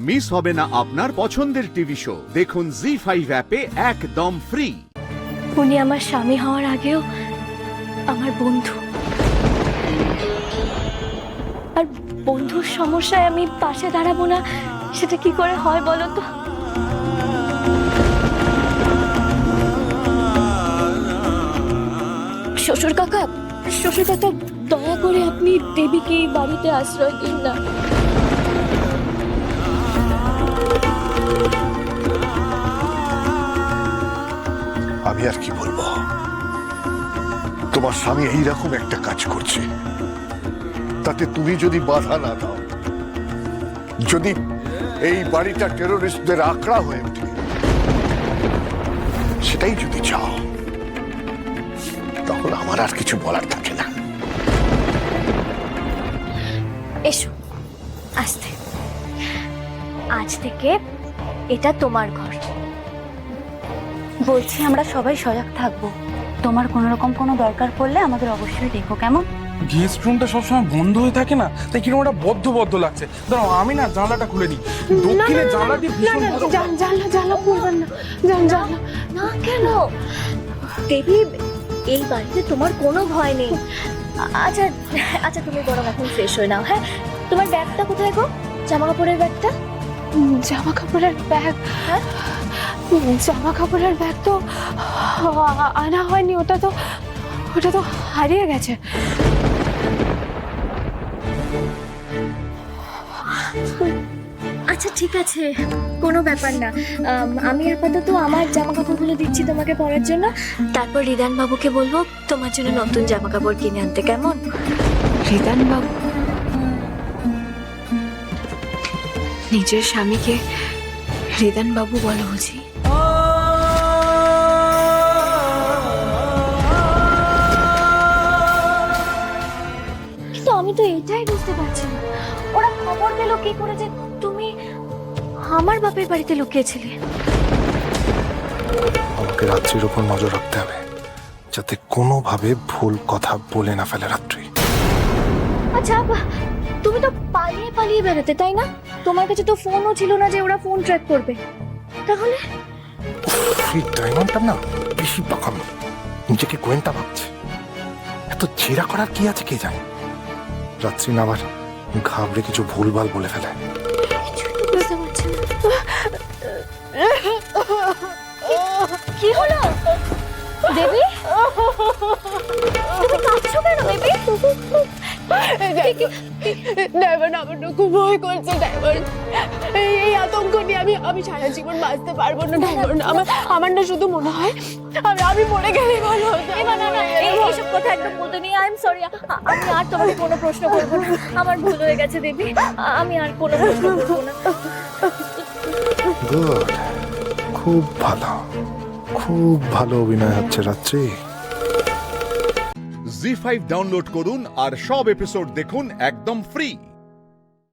Miss হবে না আপনার পছন্দের টিভি শো। দেখুন জি5 অ্যাপে একদম ফ্রি। উনি আমার স্বামী হওয়ার আগেও আমার বন্ধু, আর বন্ধুর সমস্যায় আমি পাশে দাঁড়াবো না, সেটা কি করে হয় বলো তো? শ্বশুর কাকা, দয়া করে আপনি দেবীকে এই বাড়িতে আশ্রয় দিন না। আমি আর কি বলবো, তোমার স্বামী এইরকম একটা কাজ করছে, তাতে তুমি যদি বাধা না দাও, যদি এই বাড়িটা টেরোরিস্টদের আঁকড়া হয়ে ওঠে, সেটাই যদি চাও, তখন আমার আর কিছু বলার থাকে না। এসো আস্তে, আজ থেকে এটা তোমার ঘর। বলছি আমরা সবাই সজাগ থাকবো, তোমার কোনো রকম কোনো দরকার পড়লে আমাদের অবশ্যই দেখো, কেমন? গেস্ট রুমটা সবসময় বন্ধ হয়ে থাকে না, তাই কিরকম একটা বদ্ধ বদ্ধ লাগছে। দাঁড়াও আমি না জানলাটা খুলে দিই। দক্ষিণের জানলা দিয়ে ভীষণ জানলা খুলবেন না, জানলা না। কেন দেবী, এই বাড়িতে তোমার কোনো ভয় নেই। আচ্ছা আচ্ছা, তুমি বরং এখন ফ্রেশ হয়ে নাও। হ্যাঁ, তোমার ব্যাগটা কোথায় গো? জামা কাপড়ের ব্যাগটা? জামা কাপড়ের ব্যাগ? হ্যাঁ, জামা কাপড়ের ব্যাগ তো আনা হয়নি, ওটা তো হারিয়ে গেছে। আচ্ছা ঠিক আছে, কোনো ব্যাপার না। আমি আপাতত আমার জামা কাপড়গুলো দিচ্ছি তোমাকে পরার জন্য, তারপর রিদান বাবুকে বলবো তোমার জন্য নতুন জামা কাপড় কিনে আনতে, কেমন? রিদান বাবু? নিজের স্বামীকে রিদান বাবু বলো বুঝি? কিন্তু আমি তো এটাই বুঝতে পারছি না, ওরা খবর পেল কি করে যে তুমি আমার বাপের বাড়িতে লুকিয়েছিলে? আমাকে রাত্রির উপর নজর রাখতে হবে, যাতে কোনোভাবে ভুল কথা বলে না ফেলে রাত্রি। আচ্ছা, তুমি তো পালিয়ে পালিয়ে বেরোতে, তাই না? তোমার কাছে তো ফোনও ছিল না যে ওরা ফোন ট্র্যাক করবে। তাহলে এই ডায়মন্ডটা না বেশি পাকাম, নিজেকে গোয়েন্দা ভাবছে। এত জেরা করার কি আছে কে জানে? রাত্রি না আবার ঘাবড়ে কিছু ভুলভাল বলে ফেলে। বুঝতে পারছি না। কি হলো দেবী? তুমি কাঁদছো কেন দেবী? ডায়মন্ড, আমার না খুব ভয় করছে ডায়মন্ড। এই আতঙ্ক নিয়ে আমি সারা জীবন বাঁচতে পারবো না ডায়মন্ড। আমার না শুধু মনে হয় আমি মরে গেলে ভালো হতো। এইসব কথা একদম বলতে নেই। আই এম সরি, আমি আর তোমাকে কোনো প্রশ্ন করবো না। আমার ভুল হয়ে গেছে দেবী, আমি আর কোনো প্রশ্ন করবো না। গুড, খুব ভালো অভিনয় হচ্ছে রাত্রি। জি5 ডাউনলোড করুন আর সব এপিসোড দেখুন একদম ফ্রি।